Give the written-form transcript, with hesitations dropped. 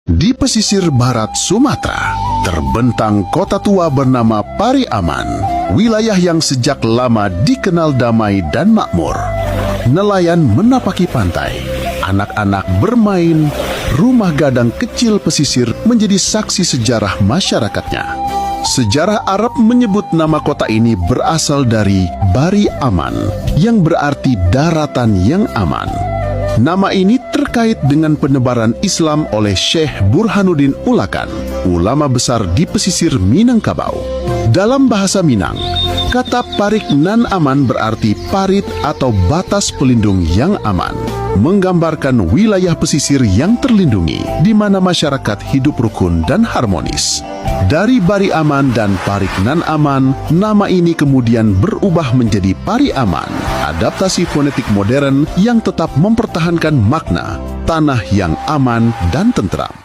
Di pesisir barat Sumatera, terbentang kota tua bernama Pariaman, wilayah yang sejak lama dikenal damai dan makmur. Nelayan menapaki pantai, anak-anak bermain, rumah gadang kecil pesisir menjadi saksi sejarah masyarakatnya. Sejarah Arab menyebut nama kota ini berasal dari Bari Aman, yang berarti daratan yang aman. Nama ini terkait dengan penebaran Islam oleh Syekh Burhanuddin Ulakan, ulama besar di pesisir Minangkabau. Dalam bahasa Minang, kata Parik Nan Aman berarti parit atau batas pelindung yang aman, menggambarkan wilayah pesisir yang terlindungi, di mana masyarakat hidup rukun dan harmonis. Dari Bari Aman dan Parik Nan Aman, nama ini kemudian berubah menjadi Pari Aman, adaptasi fonetik modern yang tetap mempertahankan makna tanah yang aman dan tentram.